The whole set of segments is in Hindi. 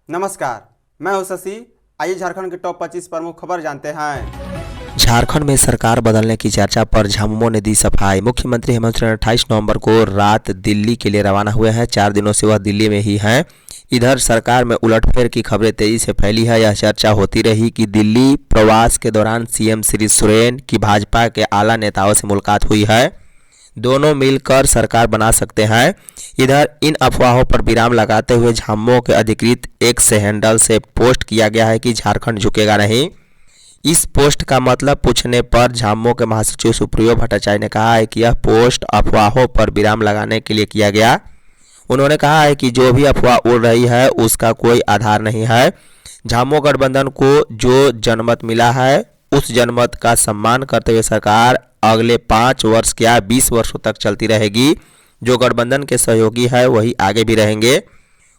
नमस्कार, मैं हूं शशि। आइए झारखंड की टॉप 25 प्रमुख खबर जानते हैं। झारखंड में सरकार बदलने की चर्चा पर झामुमो ने दी सफाई। मुख्यमंत्री हेमंत सोरेन 28 नवंबर को रात दिल्ली के लिए रवाना हुए हैं। 4 दिनों से वह दिल्ली में ही हैं। इधर सरकार में उलटफेर की खबरें तेजी से फैली है। यह चर्चा होती रही कि दिल्ली प्रवास के दौरान सीएम श्री सोरेन की भाजपा के आला नेताओं से मुलाकात हुई है। दोनों मिलकर सरकार बना सकते हैं। इधर इन अफवाहों पर विराम लगाते हुए झामुमो के अधिकृत एक्स हैंडल से पोस्ट किया गया है कि झारखंड झुकेगा नहीं। इस पोस्ट का मतलब पूछने पर झामुमो के महासचिव सुप्रियो भट्टाचार्य ने कहा है कि यह पोस्ट अफवाहों पर विराम लगाने के लिए किया गया। उन्होंने कहा है कि जो भी अफवाह उड़ रही है उसका कोई आधार नहीं है। झामुमो गठबंधन को जो जनमत मिला है उस जनमत का सम्मान करते हुए सरकार अगले 5 वर्ष क्या 20 वर्षों तक चलती रहेगी। जो गठबंधन के सहयोगी है वही आगे भी रहेंगे।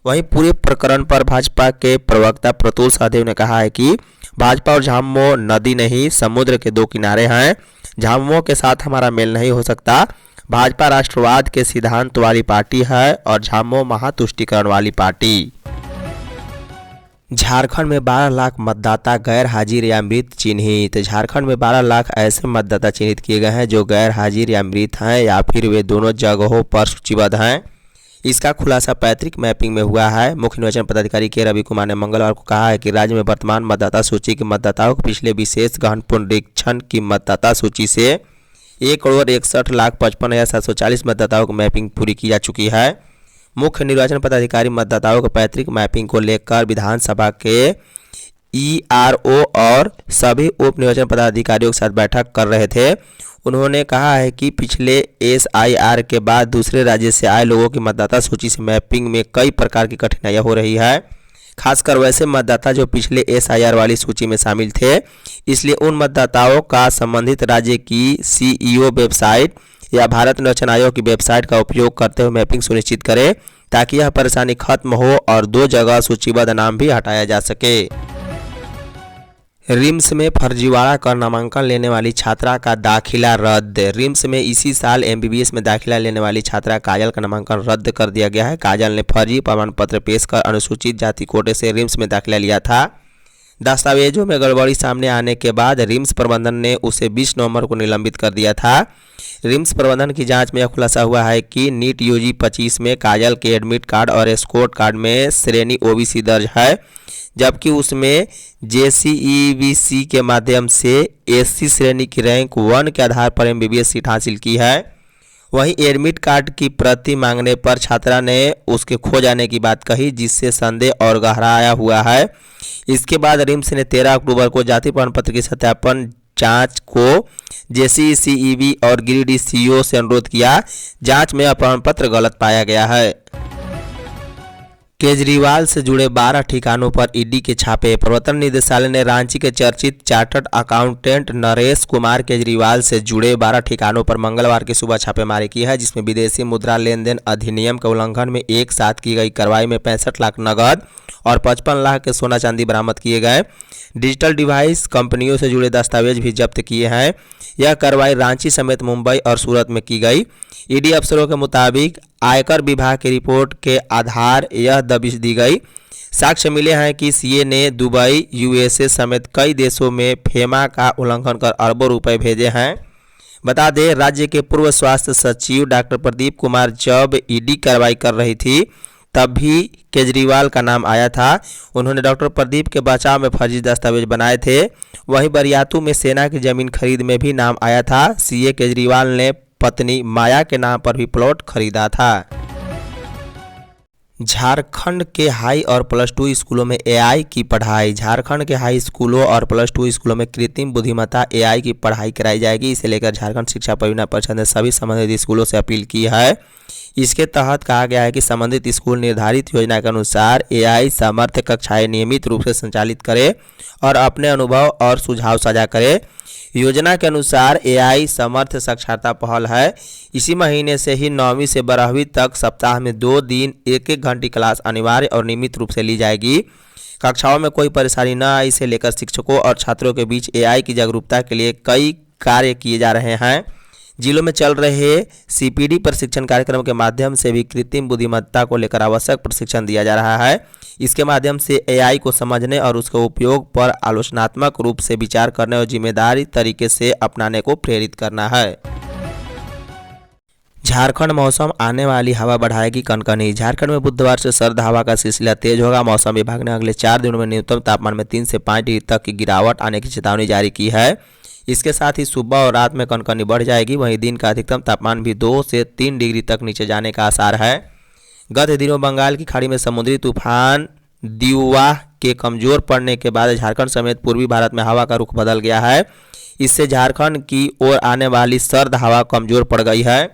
वहीं पूरे प्रकरण पर भाजपा के प्रवक्ता प्रतुल सहदेव ने कहा है कि भाजपा और झामुमो नदी नहीं समुद्र के 2 किनारे हैं। झामुमो के साथ हमारा मेल नहीं हो सकता। भाजपा राष्ट्रवाद के सिद्धांत वाली पार्टी है और झामुमो महातुष्टिकरण वाली पार्टी। झारखंड में 12 लाख मतदाता गैर हाजिर या मृत चिन्हित। झारखंड में 12 लाख ऐसे मतदाता चिन्हित किए गए हैं जो गैर हाजिर या मृत हैं या फिर वे दोनों जगहों पर सूचीबद्ध हैं। इसका खुलासा पैतृक मैपिंग में हुआ है। मुख्य निर्वाचन पदाधिकारी के रवि कुमार ने मंगलवार को कहा है कि राज्य में वर्तमान मतदाता सूची के मतदाताओं को पिछले विशेष गहन पुनरीक्षण की मतदाता सूची से 1,61,55,740 मतदाताओं को मैपिंग पूरी की जा चुकी है। मुख्य निर्वाचन पदाधिकारी मतदाताओं को पैतृक मैपिंग को लेकर विधानसभा के ईआरओ और सभी उप निर्वाचन पदाधिकारियों के साथ बैठक कर रहे थे। उन्होंने कहा है कि पिछले एसआईआर के बाद दूसरे राज्य से आए लोगों की मतदाता सूची से मैपिंग में कई प्रकार की कठिनाइयां हो रही है, खासकर वैसे मतदाता जो पिछले एसआईआर वाली सूची में शामिल थे। इसलिए उन मतदाताओं का संबंधित राज्य की सीईओ वेबसाइट या भारत निर्वाचन आयोग की वेबसाइट का उपयोग करते हुए मैपिंग सुनिश्चित करें ताकि यह परेशानी खत्म हो और 2 जगह सूचीबद्ध नाम भी हटाया जा सके। रिम्स में फर्जीवाड़ा कर नामांकन लेने वाली छात्रा का दाखिला रद्द। रिम्स में इसी साल एमबीबीएस में दाखिला लेने वाली छात्रा काजल का नामांकन रद्द कर दिया गया है। काजल ने फर्जी प्रमाण पत्र पेश कर अनुसूचित जाति कोटे से रिम्स में दाखिला लिया था। दस्तावेजों में गड़बड़ी सामने आने के बाद रिम्स प्रबंधन ने उसे 20 नवंबर को निलंबित कर दिया था। रिम्स प्रबंधन की जांच में यह खुलासा हुआ है कि नीट यूजी 25 में काजल के एडमिट कार्ड और एस्कोर्ट कार्ड में श्रेणी ओबीसी दर्ज है, जबकि उसमें जेसीईबीसी के माध्यम से एससी श्रेणी की रैंक 1 के आधार पर एमबीबीएस सीट हासिल की है। वहीं एडमिट कार्ड की प्रति मांगने पर छात्रा ने उसके खो जाने की बात कही, जिससे संदेह और गहराया हुआ है। इसके बाद रिम्स ने 13 अक्टूबर को जाति प्रमाण पत्र की सत्यापन जांच को जेसीईबी और गिरिडीह सीईओ से अनुरोध किया। जांच में प्रमाण पत्र गलत पाया गया है। केजरीवाल से जुड़े 12 ठिकानों पर ईडी के छापे। प्रवर्तन निदेशालय ने रांची के चर्चित चार्टर्ड अकाउंटेंट नरेश कुमार केजरीवाल से जुड़े 12 ठिकानों पर मंगलवार की सुबह छापेमारी की है, जिसमें विदेशी मुद्रा लेन देन अधिनियम के उल्लंघन में एक साथ की गई कार्रवाई में 65 लाख नगद और 55 लाख के सोना चांदी बरामद किए गए। डिजिटल डिवाइस कंपनियों से जुड़े दस्तावेज भी जब्त किए हैं। यह कार्रवाई रांची समेत मुंबई और सूरत में की गई। ईडी अफसरों के मुताबिक आयकर विभाग की रिपोर्ट के आधार यह दबिश दी गई। साक्ष्य मिले हैं कि सीए ने दुबई, यूएसए समेत कई देशों में फेमा का उल्लंघन कर अरबों रुपए भेजे हैं। बता दें, राज्य के पूर्व स्वास्थ्य सचिव डॉक्टर प्रदीप कुमार जब ईडी कार्रवाई कर रही थी तब भी केजरीवाल का नाम आया था। उन्होंने डॉक्टर प्रदीप के बचाव में फर्जी दस्तावेज बनाए थे। वहीं बरियातू में सेना की जमीन खरीद में भी नाम आया था। सीए केजरीवाल ने पत्नी माया के नाम पर भी प्लॉट खरीदा था। झारखंड के हाई और प्लस 2 स्कूलों में एआई की पढ़ाई। झारखंड के हाई स्कूलों और प्लस 2 स्कूलों में कृत्रिम बुद्धिमत्ता एआई की पढ़ाई कराई जाएगी। इसे लेकर झारखंड शिक्षा परियोजना परिषद ने सभी संबंधित स्कूलों से अपील की है। इसके तहत कहा गया है कि संबंधित स्कूल निर्धारित योजना के अनुसार एआई समर्थ कक्षाएं नियमित रूप से संचालित करे और अपने अनुभव और सुझाव साझा करे। योजना के अनुसार एआई समर्थ साक्षरता पहल है। इसी महीने से ही 9वीं से 12वीं तक सप्ताह में 2 दिन 1-1 घंटे क्लास अनिवार्य और नियमित रूप से ली जाएगी। कक्षाओं में कोई परेशानी न आए इसे लेकर शिक्षकों और छात्रों के बीच एआई की जागरूकता के लिए कई कार्य किए जा रहे हैं। जिलों में चल रहे सीपीडी प्रशिक्षण कार्यक्रम के माध्यम से भी कृत्रिम बुद्धिमत्ता को लेकर आवश्यक प्रशिक्षण दिया जा रहा है। इसके माध्यम से एआई को समझने और उसके उपयोग पर आलोचनात्मक रूप से विचार करने और जिम्मेदारी तरीके से अपनाने को प्रेरित करना है। झारखंड मौसम, आने वाली हवा बढ़ाएगी कनकनी। झारखंड में बुधवार से सर्द हवा का सिलसिला तेज होगा। मौसम विभाग ने अगले 4 दिनों में न्यूनतम तापमान में 3 से 5 डिग्री तक की गिरावट आने की चेतावनी जारी की है। इसके साथ ही सुबह और रात में कनकनी बढ़ जाएगी। वहीं दिन का अधिकतम तापमान भी 2 से 3 डिग्री तक नीचे जाने का आसार है। गत दिनों बंगाल की खाड़ी में समुद्री तूफान दिउआ के कमजोर पड़ने के बाद झारखंड समेत पूर्वी भारत में हवा का रुख बदल गया है। इससे झारखंड की ओर आने वाली सर्द हवा कमजोर पड़ गई है।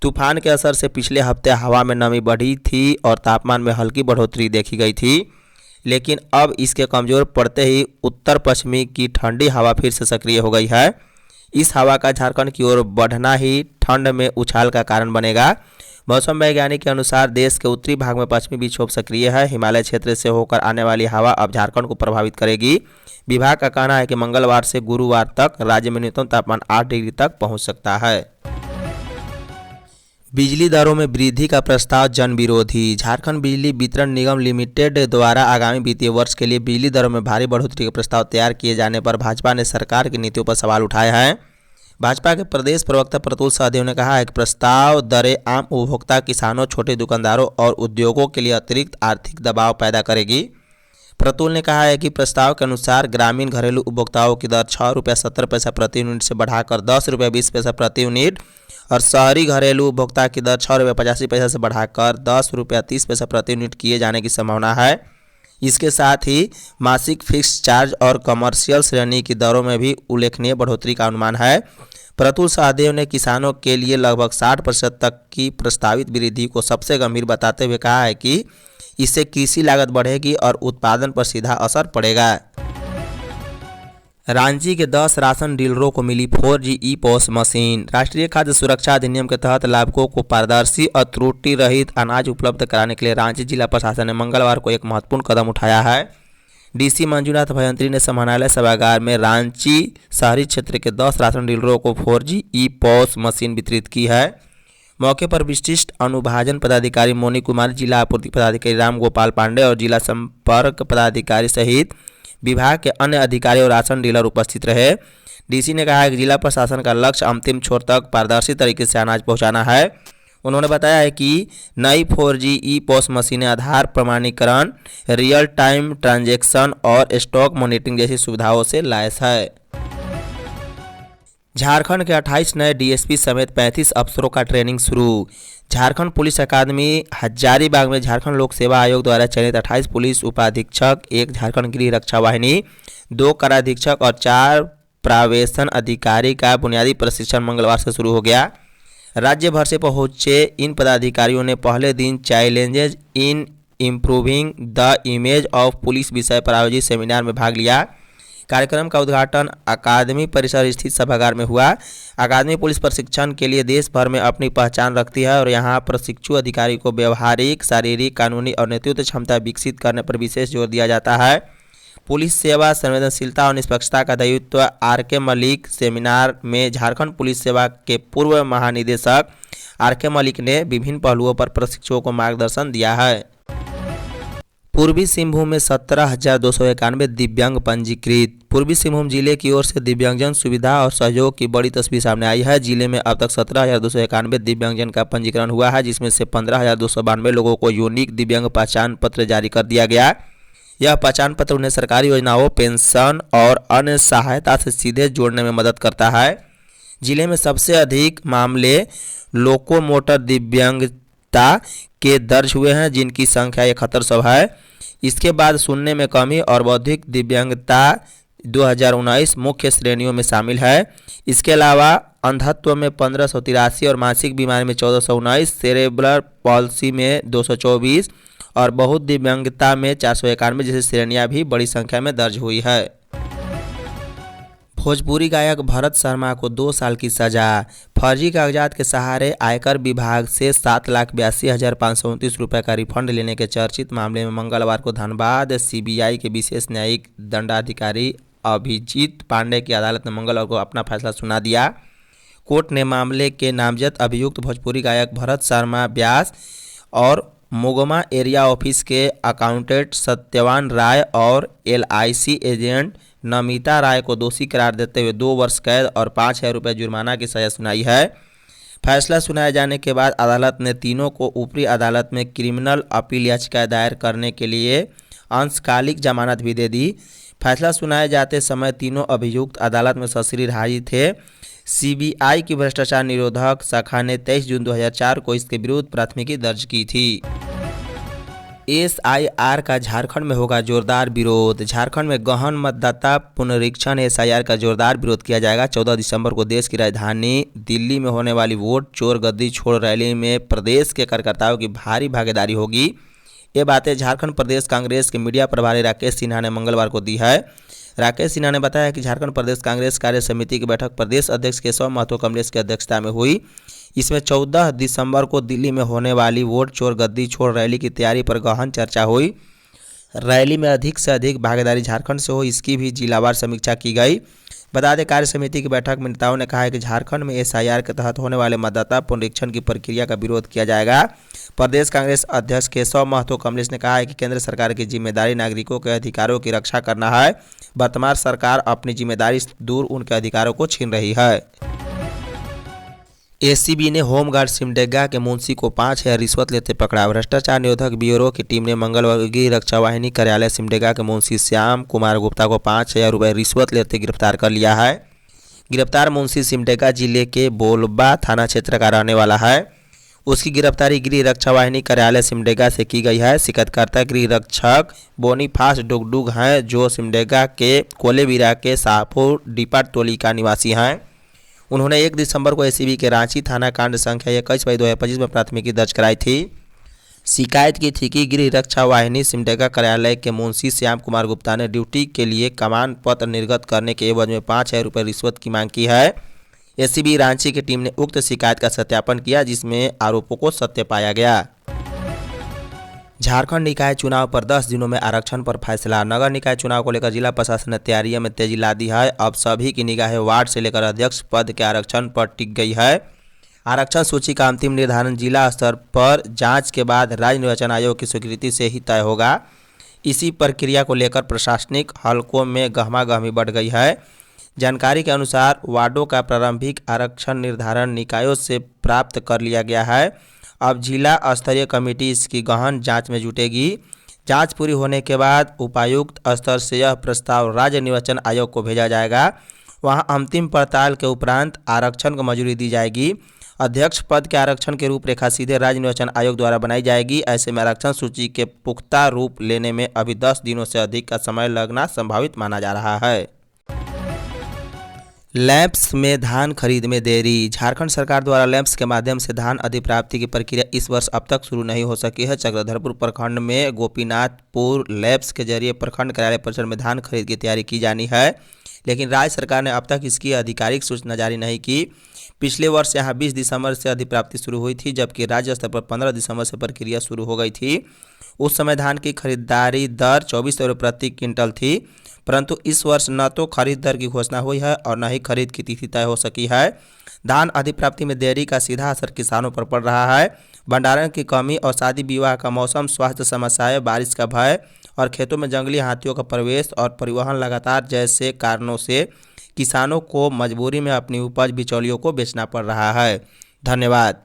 तूफान के असर से पिछले हफ्ते हवा में नमी बढ़ी थी और तापमान में हल्की बढ़ोतरी देखी गई थी, लेकिन अब इसके कमजोर पड़ते ही उत्तर पश्चिमी की ठंडी हवा फिर से सक्रिय हो गई है। इस हवा का झारखंड की ओर बढ़ना ही ठंड में उछाल का कारण बनेगा। मौसम वैज्ञानिक के अनुसार देश के उत्तरी भाग में पश्चिमी विक्षोभ सक्रिय है। हिमालय क्षेत्र से होकर आने वाली हवा अब झारखंड को प्रभावित करेगी। विभाग का कहना है कि मंगलवार से गुरुवार तक राज्य में न्यूनतम तापमान 8 डिग्री तक पहुंच सकता है। बिजली दरों में वृद्धि का प्रस्ताव जन विरोधी। झारखंड बिजली वितरण निगम लिमिटेड द्वारा आगामी वित्तीय वर्ष के लिए बिजली दरों में भारी बढ़ोतरी के प्रस्ताव तैयार किए जाने पर भाजपा ने सरकार की नीतियों पर सवाल उठाए हैं। भाजपा के प्रदेश प्रवक्ता प्रतुल सहदेव ने कहा है कि प्रस्ताव दरें आम उपभोक्ता, किसानों, छोटे दुकानदारों और उद्योगों के लिए अतिरिक्त आर्थिक दबाव पैदा करेगी। प्रतुल ने कहा है कि प्रस्ताव के अनुसार ग्रामीण घरेलू उपभोक्ताओं की दर 6 रुपये 70 पैसा प्रति यूनिट से बढ़ाकर 10 रुपये 20 पैसा प्रति यूनिट और शहरी घरेलू उपभोक्ता की दर 6 रुपये 85 पैसा से बढ़ाकर 10 रुपये 30 पैसा प्रति यूनिट किए जाने की संभावना है। इसके साथ ही मासिक फिक्स चार्ज और कमर्शियल श्रेणी की दरों में भी उल्लेखनीय बढ़ोतरी का अनुमान है। प्रतुल सहदेव ने किसानों के लिए लगभग 60% तक की प्रस्तावित वृद्धि को सबसे गंभीर बताते हुए कहा है कि इससे कृषि लागत बढ़ेगी और उत्पादन पर सीधा असर पड़ेगा। रांची के 10 राशन डीलरों को मिली 4G ई-पॉस मशीन। राष्ट्रीय खाद्य सुरक्षा अधिनियम के तहत लाभुकों को पारदर्शी और त्रुटि रहित अनाज उपलब्ध कराने के लिए रांची जिला प्रशासन ने मंगलवार को एक महत्वपूर्ण कदम उठाया है। डीसी मंजूनाथ भयंत्री ने समाहरणालय सभागार में रांची शहरी क्षेत्र के 10 राशन डीलरों को 4G ई-पॉस मशीन वितरित की है। मौके पर विशिष्ट अनुभाजन पदाधिकारी मोनी कुमार, जिला आपूर्ति पदाधिकारी राम गोपाल पांडे और जिला संपर्क पदाधिकारी सहित विभाग के अन्य अधिकारी और राशन डीलर उपस्थित रहे। डीसी ने कहा है कि जिला प्रशासन का लक्ष्य अंतिम छोर तक पारदर्शी तरीके से अनाज पहुंचाना है। उन्होंने बताया है कि नई 4G ई-पॉस मशीनें आधार प्रमाणीकरण, रियल टाइम ट्रांजैक्शन और स्टॉक मॉनिटरिंग जैसी सुविधाओं से लैस है। झारखंड के 28 नए डीएसपी समेत 35 अफसरों का ट्रेनिंग शुरू। झारखंड पुलिस अकादमी हजारीबाग में झारखंड लोक सेवा आयोग द्वारा चयनित 28 पुलिस उपाधीक्षक, 1 झारखंड गृह रक्षा वाहिनी, 2 कराधीक्षक और 4 प्रावेशन अधिकारी का बुनियादी प्रशिक्षण मंगलवार से शुरू हो गया। राज्य भर से पहुंचे इन पदाधिकारियों ने पहले दिन challenges in improving the image of police विषय पर आयोजित सेमिनार में भाग लिया। कार्यक्रम का उद्घाटन अकादमी परिसर स्थित सभागार में हुआ। अकादमी पुलिस प्रशिक्षण के लिए देश भर में अपनी पहचान रखती है और यहाँ प्रशिक्षु अधिकारी को व्यवहारिक, शारीरिक, कानूनी और नेतृत्व क्षमता विकसित करने पर विशेष जोर दिया जाता है। पुलिस सेवा, संवेदनशीलता और निष्पक्षता का दायित्व आर.के. मलिक। सेमिनार में झारखंड पुलिस सेवा के पूर्व महानिदेशक आर.के. मलिक ने विभिन्न पहलुओं पर प्रशिक्षुओं को मार्गदर्शन दिया है। पूर्वी सिंहभूम में 17,291 दिव्यांग पंजीकृत। पूर्वी सिंहभूम जिले की ओर से दिव्यांगजन सुविधा और सहयोग की बड़ी तस्वीर सामने आई है। जिले में अब तक 17,291 दिव्यांगजन का पंजीकरण हुआ है, जिसमें से 15,292 लोगों को यूनिक दिव्यांग पहचान पत्र जारी कर दिया गया। यह पहचान पत्र उन्हें सरकारी योजनाओं, पेंशन और अन्य सहायता से सीधे जोड़ने में मदद करता है। जिले में सबसे अधिक मामले लोकोमोटर दिव्यांगता के दर्ज हुए हैं, जिनकी संख्या 7100 है। इसके बाद सुनने में कमी और बौद्धिक दिव्यांगता 2019 मुख्य श्रेणियों में शामिल है। इसके अलावा अंधत्व में 1583 और मानसिक बीमारी में 1419, सेरेब्रल पॉल्सी में 224 और बहुत दिव्यांगता में 491 जैसी श्रेणियां भी बड़ी संख्या में दर्ज हुई है। भोजपुरी गायक भरत शर्मा को 2 साल की सजा। फर्जी कागजात के सहारे आयकर विभाग से 7,82,529 रुपये का रिफंड लेने के चर्चित मामले में मंगलवार को धनबाद सीबीआई के विशेष न्यायिक दंडाधिकारी अभिजीत पांडे की अदालत ने मंगलवार को अपना फैसला सुना दिया। कोर्ट ने मामले के नामजद अभियुक्त भोजपुरी गायक भरत शर्मा व्यास और मोगमा एरिया ऑफिस के अकाउंटेंट सत्यवान राय और LIC एजेंट नमिता राय को दोषी करार देते हुए 2 वर्ष कैद और 5,000 रुपये जुर्माना की सजा सुनाई है। फैसला सुनाए जाने के बाद अदालत ने तीनों को ऊपरी अदालत में क्रिमिनल अपील याचिका दायर करने के लिए अंशकालिक जमानत भी दे दी। फैसला सुनाए जाते समय तीनों अभियुक्त अदालत में सशरीर हाजिर थे। CBI की भ्रष्टाचार निरोधक शाखा ने 23 जून 2004 को इसके विरुद्ध प्राथमिकी दर्ज की थी। SIR का झारखंड में होगा जोरदार विरोध। झारखंड में गहन मतदाता पुनरीक्षण SIR का जोरदार विरोध किया जाएगा। 14 दिसंबर को देश की राजधानी दिल्ली में होने वाली वोट चोर गद्दी छोड़ रैली में प्रदेश के कार्यकर्ताओं की भारी भागीदारी होगी। ये बातें झारखंड प्रदेश कांग्रेस के मीडिया प्रभारी राकेश सिन्हा ने मंगलवार को दी है। राकेश सिन्हा ने बताया कि झारखंड प्रदेश कांग्रेस कार्य समिति की बैठक प्रदेश अध्यक्ष केशव महतो कमलेश की अध्यक्षता में हुई। इसमें 14 दिसंबर को दिल्ली में होने वाली वोट चोर गद्दी छोड़ रैली की तैयारी पर गहन चर्चा हुई। रैली में अधिक से अधिक भागीदारी झारखंड से हो, इसकी भी जिलावार समीक्षा की गई। बता दें, कार्य समिति की बैठक में नेताओं ने कहा है कि झारखंड में SIR के तहत होने वाले मतदाता पुनरीक्षण की प्रक्रिया का विरोध किया जाएगा। प्रदेश कांग्रेस अध्यक्ष केशव महतो कमलेश ने कहा है कि केंद्र सरकार की जिम्मेदारी नागरिकों के अधिकारों की रक्षा करना है। वर्तमान सरकार अपनी जिम्मेदारी से दूर उनके अधिकारों को छीन रही है। ACB ने होमगार्ड सिमडेगा के मुंशी को 5,000 रिश्वत लेते पकड़ा। भ्रष्टाचार निरोधक ब्यूरो की टीम ने मंगलवार को गृह रक्षा वाहिनी कार्यालय सिमडेगा के मुंशी श्याम कुमार गुप्ता को 5,000 रुपये रिश्वत लेते गिरफ्तार कर लिया है। गिरफ्तार मुंशी सिमडेगा जिले के बोलबा थाना क्षेत्र का रहने वाला है। उसकी गिरफ्तारी गृह रक्षा वाहिनी कार्यालय सिमडेगा से की गई है। शिकायतकर्ता गृह रक्षक बोनीफास डुगडुग हैं, जो सिमडेगा के कोलेबिरा के शाहपुर डिपाट टोली का निवासी हैं। उन्होंने 1 दिसंबर को ACB के रांची थाना कांड संख्या 21/2025 में प्राथमिकी दर्ज कराई थी। शिकायत की थी कि गृह रक्षा वाहिनी सिमडेगा कार्यालय के मुंशी श्याम कुमार गुप्ता ने ड्यूटी के लिए कमान पत्र निर्गत करने के एवज में 5,000 रुपये रिश्वत की मांग की है। ACB रांची की टीम ने उक्त शिकायत का सत्यापन किया, जिसमें आरोपों को सत्य पाया गया। झारखंड निकाय चुनाव पर 10 दिनों में आरक्षण पर फैसला। नगर निकाय चुनाव को लेकर जिला प्रशासन ने तैयारियों में तेजी ला दी है। अब सभी की निगाहें वार्ड से लेकर अध्यक्ष पद के आरक्षण पर टिक गई है। आरक्षण सूची का अंतिम निर्धारण जिला स्तर पर जांच के बाद राज्य निर्वाचन आयोग की स्वीकृति से ही तय होगा। इसी प्रक्रिया को लेकर प्रशासनिक हलकों में गहमागहमी बढ़ गई है। जानकारी के अनुसार वार्डों का प्रारंभिक आरक्षण निर्धारण निकायों से प्राप्त कर लिया गया है। अब जिला स्तरीय कमेटी इसकी गहन जांच में जुटेगी। जांच पूरी होने के बाद उपायुक्त स्तर से यह प्रस्ताव राज्य निर्वाचन आयोग को भेजा जाएगा। वहां अंतिम पड़ताल के उपरांत आरक्षण को मंजूरी दी जाएगी। अध्यक्ष पद के आरक्षण की रूपरेखा सीधे राज्य निर्वाचन आयोग द्वारा बनाई जाएगी। ऐसे में आरक्षण सूची के पुख्ता रूप लेने में अभी 10 दिनों से अधिक का समय लगना संभावित माना जा रहा है। लैंप्स में धान खरीद में देरी। झारखंड सरकार द्वारा लैंप्स के माध्यम से धान अधिप्राप्ति की प्रक्रिया इस वर्ष अब तक शुरू नहीं हो सकी है। चक्रधरपुर प्रखंड में गोपीनाथपुर लैंप्स के जरिए प्रखंड कार्यालय परिसर में धान खरीद की तैयारी की जानी है, लेकिन राज्य सरकार ने अब तक इसकी आधिकारिक सूचना जारी नहीं की। पिछले वर्ष यहाँ 20 दिसंबर से अधिप्राप्ति शुरू हुई थी, जबकि राज्य स्तर पर 15 दिसंबर से प्रक्रिया शुरू हो गई थी। उस समय धान की खरीदारी दर 24 रुपये प्रति क्विंटल थी, परंतु इस वर्ष न तो खरीद दर की घोषणा हुई है और न ही खरीद की तिथि तय हो सकी है। धान अधिप्राप्ति में देरी का सीधा असर किसानों पर पड़ रहा है। भंडारण की कमी और शादी विवाह का मौसम, स्वास्थ्य समस्याएं, बारिश का भय और खेतों में जंगली हाथियों का प्रवेश और परिवहन लगातार जैसे कारणों से किसानों को मजबूरी में अपनी उपज बिचौलियों को बेचना पड़ रहा है। धन्यवाद।